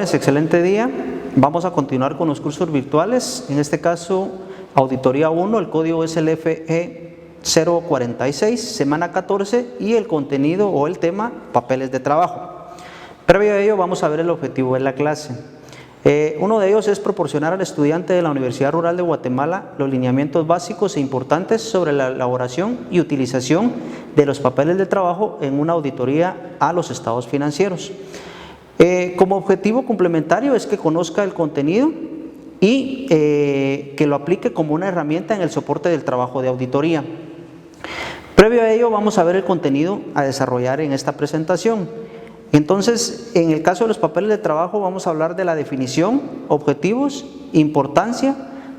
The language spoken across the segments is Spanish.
Jóvenes, excelente día. Vamos a continuar con los cursos virtuales. En este caso, Auditoría 1, el código es el FE 046, semana 14, y el contenido o el tema, papeles de trabajo. Previo a ello, vamos a ver el objetivo de la clase. Uno de ellos es proporcionar al estudiante de la Universidad Rural de Guatemala los lineamientos básicos e importantes sobre la elaboración y utilización de los papeles de trabajo en una auditoría a los estados financieros. Como objetivo complementario es que conozca el contenido y que lo aplique como una herramienta en el soporte del trabajo de auditoría. Previo a ello, vamos a ver el contenido a desarrollar en esta presentación. Entonces, en el caso de los papeles de trabajo, vamos a hablar de la definición, objetivos, importancia,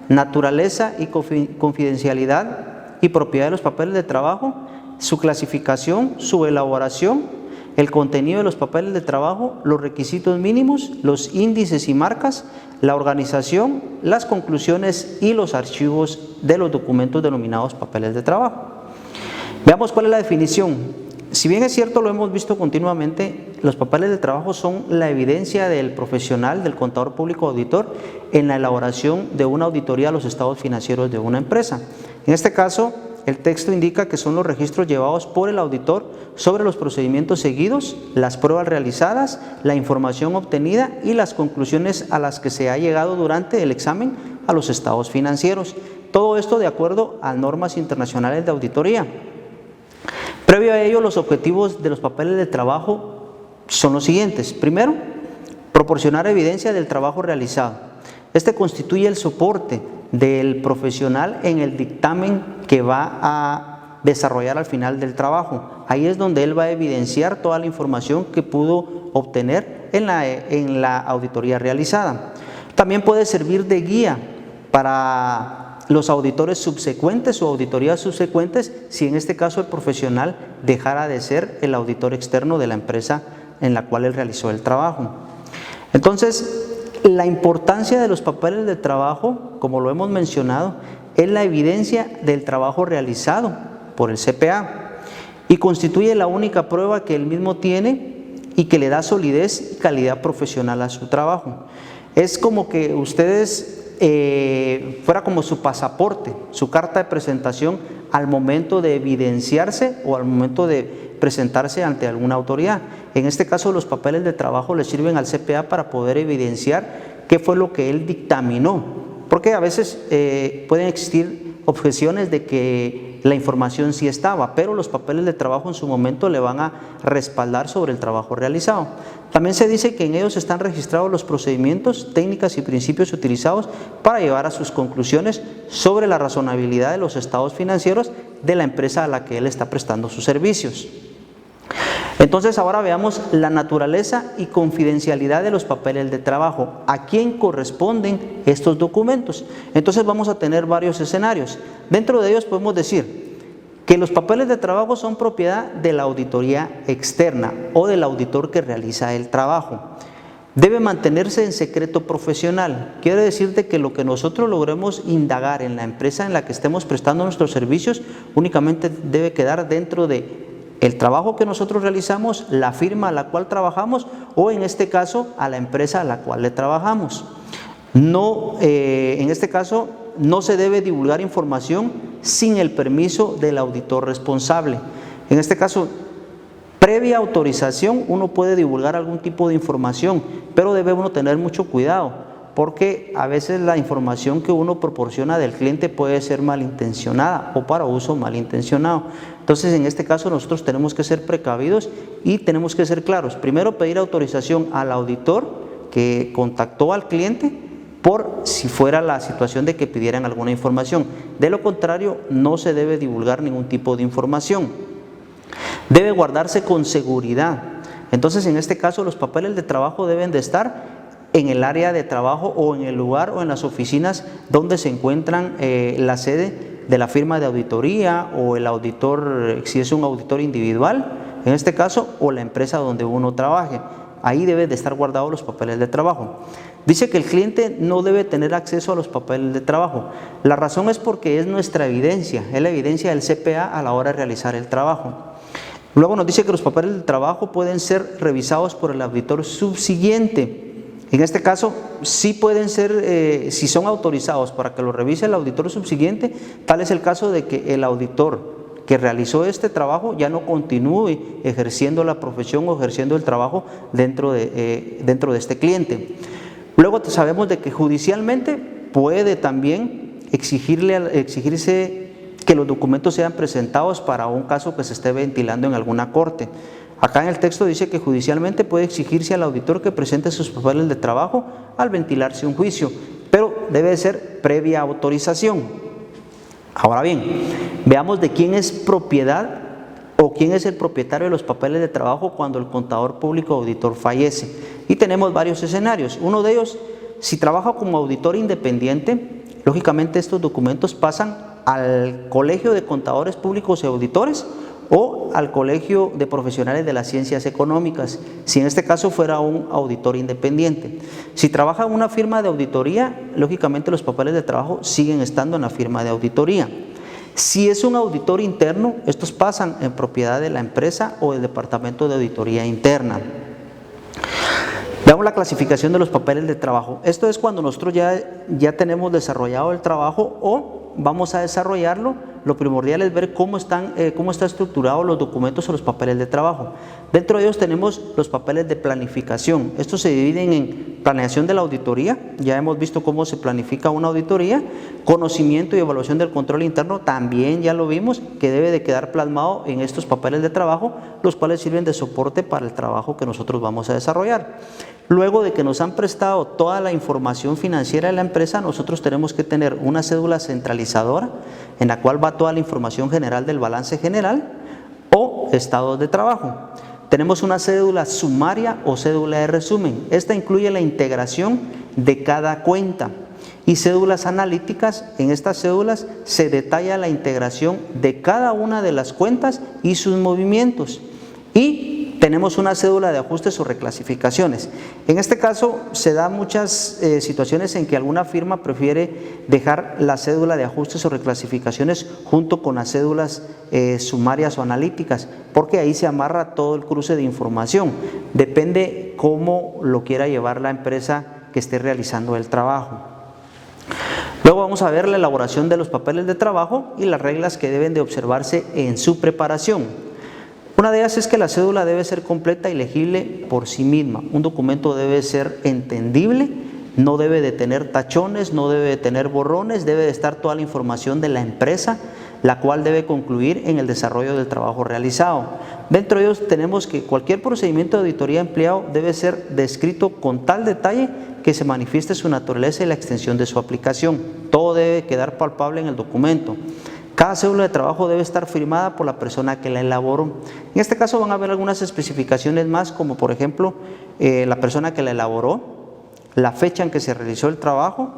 naturaleza y confidencialidad y propiedad de los papeles de trabajo, su clasificación, su elaboración, el contenido de los papeles de trabajo, los requisitos mínimos, los índices y marcas, la organización, las conclusiones y los archivos de los documentos denominados papeles de trabajo. Veamos cuál es la definición. Si bien es cierto, lo hemos visto continuamente, los papeles de trabajo son la evidencia del profesional, del contador público auditor, en la elaboración de una auditoría a los estados financieros de una empresa. En este caso, el texto indica que son los registros llevados por el auditor sobre los procedimientos seguidos, las pruebas realizadas, la información obtenida y las conclusiones a las que se ha llegado durante el examen a los estados financieros. Todo esto de acuerdo a normas internacionales de auditoría. Previo a ello, los objetivos de los papeles de trabajo son los siguientes. Primero, proporcionar evidencia del trabajo realizado. Este constituye el soporte del profesional en el dictamen que va a desarrollar al final del trabajo. Ahí es donde él va a evidenciar toda la información que pudo obtener en la auditoría realizada. También puede servir de guía para los auditores subsecuentes o auditorías subsecuentes, si en este caso el profesional dejara de ser el auditor externo de la empresa en la cual él realizó el trabajo. Entonces, la importancia de los papeles de trabajo, como lo hemos mencionado, es la evidencia del trabajo realizado por el CPA y constituye la única prueba que él mismo tiene y que le da solidez y calidad profesional a su trabajo. Es como que ustedes fuera como su pasaporte, su carta de presentación al momento de evidenciarse o al momento de presentarse ante alguna autoridad. En este caso, los papeles de trabajo le sirven al CPA para poder evidenciar qué fue lo que él dictaminó, porque a veces pueden existir objeciones de que la información sí estaba, pero los papeles de trabajo en su momento le van a respaldar sobre el trabajo realizado. También se dice que en ellos están registrados los procedimientos, técnicas y principios utilizados para llevar a sus conclusiones sobre la razonabilidad de los estados financieros de la empresa a la que él está prestando sus servicios. Entonces ahora veamos la naturaleza y confidencialidad de los papeles de trabajo. ¿A quién corresponden estos documentos? Entonces vamos a tener varios escenarios. Dentro de ellos podemos decir que los papeles de trabajo son propiedad de la auditoría externa o del auditor que realiza el trabajo. Debe mantenerse en secreto profesional. Quiere decirte que lo que nosotros logremos indagar en la empresa en la que estemos prestando nuestros servicios únicamente debe quedar dentro de el trabajo que nosotros realizamos, la firma a la cual trabajamos o en este caso a la empresa a la cual le trabajamos. No, en este caso no se debe divulgar información sin el permiso del auditor responsable. En este caso, previa autorización uno puede divulgar algún tipo de información, pero debe uno tener mucho cuidado porque a veces la información que uno proporciona del cliente puede ser malintencionada o para uso malintencionado. Entonces, en este caso nosotros tenemos que ser precavidos y tenemos que ser claros. Primero, pedir autorización al auditor que contactó al cliente por si fuera la situación de que pidieran alguna información. De lo contrario, no se debe divulgar ningún tipo de información. Debe guardarse con seguridad. Entonces, en este caso, los papeles de trabajo deben de estar en el área de trabajo o en el lugar o en las oficinas donde se encuentran la sede de la firma de auditoría o el auditor, si es un auditor individual, en este caso, o la empresa donde uno trabaje. Ahí deben de estar guardados los papeles de trabajo. Dice que el cliente no debe tener acceso a los papeles de trabajo. La razón es porque es nuestra evidencia, es la evidencia del CPA a la hora de realizar el trabajo. Luego nos dice que los papeles de trabajo pueden ser revisados por el auditor subsiguiente En este caso, sí pueden ser, si son autorizados para que lo revise el auditor subsiguiente, tal es el caso de que el auditor que realizó este trabajo ya no continúe ejerciendo la profesión o ejerciendo el trabajo dentro de este cliente. Luego sabemos de que judicialmente puede también exigirse que los documentos sean presentados para un caso que se esté ventilando en alguna corte. Acá en el texto dice que judicialmente puede exigirse al auditor que presente sus papeles de trabajo al ventilarse un juicio, pero debe ser previa autorización. Ahora bien, veamos de quién es propiedad o quién es el propietario de los papeles de trabajo cuando el contador público o auditor fallece. Y tenemos varios escenarios. Uno de ellos, si trabaja como auditor independiente, lógicamente estos documentos pasan al Colegio de Contadores Públicos y Auditores o al Colegio de Profesionales de las Ciencias Económicas, si en este caso fuera un auditor independiente. Si trabaja en una firma de auditoría, lógicamente los papeles de trabajo siguen estando en la firma de auditoría. Si es un auditor interno, estos pasan en propiedad de la empresa o del departamento de auditoría interna. Veamos la clasificación de los papeles de trabajo. Esto es cuando nosotros ya tenemos desarrollado el trabajo o vamos a desarrollarlo. Lo primordial es ver cómo están estructurados los documentos o los papeles de trabajo. Dentro de ellos tenemos los papeles de planificación. Estos se dividen en planeación de la auditoría, ya hemos visto cómo se planifica una auditoría, conocimiento y evaluación del control interno, también ya lo vimos, que debe de quedar plasmado en estos papeles de trabajo, los cuales sirven de soporte para el trabajo que nosotros vamos a desarrollar. Luego de que nos han prestado toda la información financiera de la empresa, nosotros tenemos que tener una cédula centralizadora en la cual va toda la información general del balance general o estados de trabajo. Tenemos una cédula sumaria o cédula de resumen. Esta incluye la integración de cada cuenta. Y cédulas analíticas, en estas cédulas se detalla la integración de cada una de las cuentas y sus movimientos. Y tenemos una cédula de ajustes o reclasificaciones. En este caso se dan muchas situaciones en que alguna firma prefiere dejar la cédula de ajustes o reclasificaciones junto con las cédulas sumarias o analíticas, porque ahí se amarra todo el cruce de información. Depende cómo lo quiera llevar la empresa que esté realizando el trabajo. Luego vamos a ver la elaboración de los papeles de trabajo y las reglas que deben de observarse en su preparación. Una de ellas es que la cédula debe ser completa y legible por sí misma. Un documento debe ser entendible, no debe de tener tachones, no debe de tener borrones, debe de estar toda la información de la empresa, la cual debe concluir en el desarrollo del trabajo realizado. Dentro de ellos tenemos que cualquier procedimiento de auditoría empleado debe ser descrito con tal detalle que se manifieste su naturaleza y la extensión de su aplicación. Todo debe quedar palpable en el documento. Cada cédula de trabajo debe estar firmada por la persona que la elaboró. En este caso van a haber algunas especificaciones más, como por ejemplo la persona que la elaboró, la fecha en que se realizó el trabajo,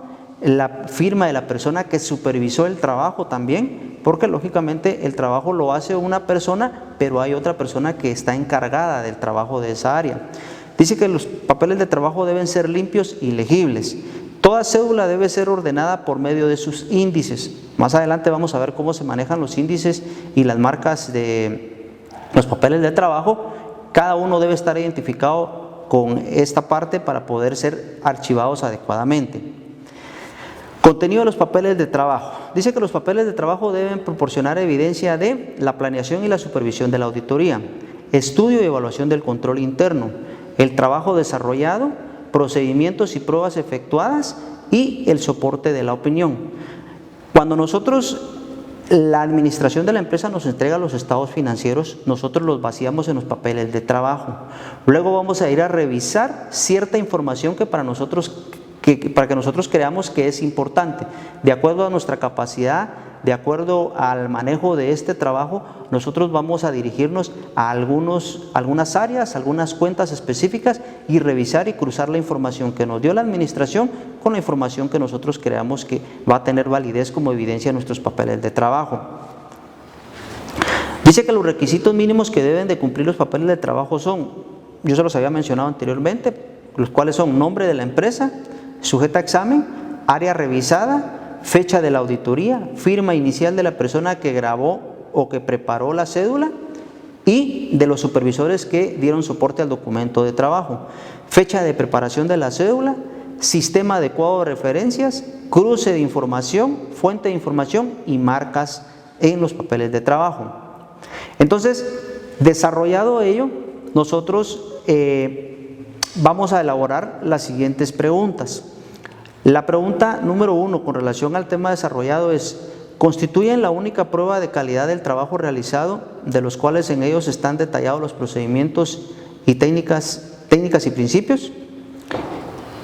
la firma de la persona que supervisó el trabajo también, porque lógicamente el trabajo lo hace una persona, pero hay otra persona que está encargada del trabajo de esa área. Dice que los papeles de trabajo deben ser limpios y legibles. Toda cédula debe ser ordenada por medio de sus índices. Más adelante vamos a ver cómo se manejan los índices y las marcas de los papeles de trabajo. Cada uno debe estar identificado con esta parte para poder ser archivados adecuadamente. Contenido de los papeles de trabajo. Dice que los papeles de trabajo deben proporcionar evidencia de la planeación y la supervisión de la auditoría, estudio y evaluación del control interno, el trabajo desarrollado, procedimientos y pruebas efectuadas y el soporte de la opinión. Cuando la administración de la empresa nos entrega los estados financieros, nosotros los vaciamos en los papeles de trabajo. Luego vamos a ir a revisar cierta información que para que nosotros creamos que es importante. De acuerdo a nuestra capacidad, de acuerdo al manejo de este trabajo, nosotros vamos a dirigirnos a algunas áreas, algunas cuentas específicas y revisar y cruzar la información que nos dio la administración con la información que nosotros creamos que va a tener validez como evidencia en nuestros papeles de trabajo. Dice que los requisitos mínimos que deben de cumplir los papeles de trabajo son, yo se los había mencionado anteriormente, los cuales son nombre de la empresa, sujeta a examen, área revisada, fecha de la auditoría, firma inicial de la persona que grabó o que preparó la cédula y de los supervisores que dieron soporte al documento de trabajo, fecha de preparación de la cédula, sistema adecuado de referencias, cruce de información, fuente de información y marcas en los papeles de trabajo. Entonces, desarrollado ello, nosotros vamos a elaborar las siguientes preguntas. La pregunta número 1 con relación al tema desarrollado es: ¿constituyen la única prueba de calidad del trabajo realizado, de los cuales en ellos están detallados los procedimientos y técnicas y principios?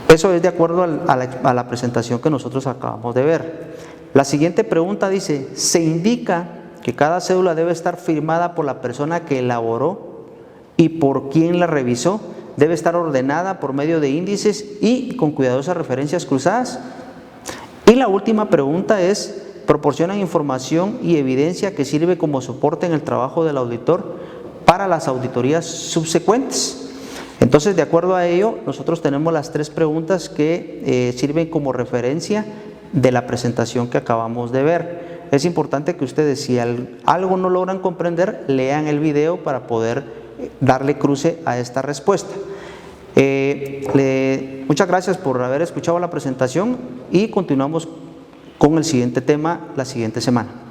Eso es de acuerdo a la presentación que nosotros acabamos de ver. La siguiente pregunta dice: ¿se indica que cada cédula debe estar firmada por la persona que elaboró y por quien la revisó? ¿Debe estar ordenada por medio de índices y con cuidadosas referencias cruzadas? Y la última pregunta es: ¿proporcionan información y evidencia que sirve como soporte en el trabajo del auditor para las auditorías subsecuentes? Entonces, de acuerdo a ello, nosotros tenemos las 3 preguntas que sirven como referencia de la presentación que acabamos de ver. Es importante que ustedes, si algo no logran comprender, lean el video para poder darle cruce a esta respuesta. Muchas gracias por haber escuchado la presentación y continuamos con el siguiente tema la siguiente semana.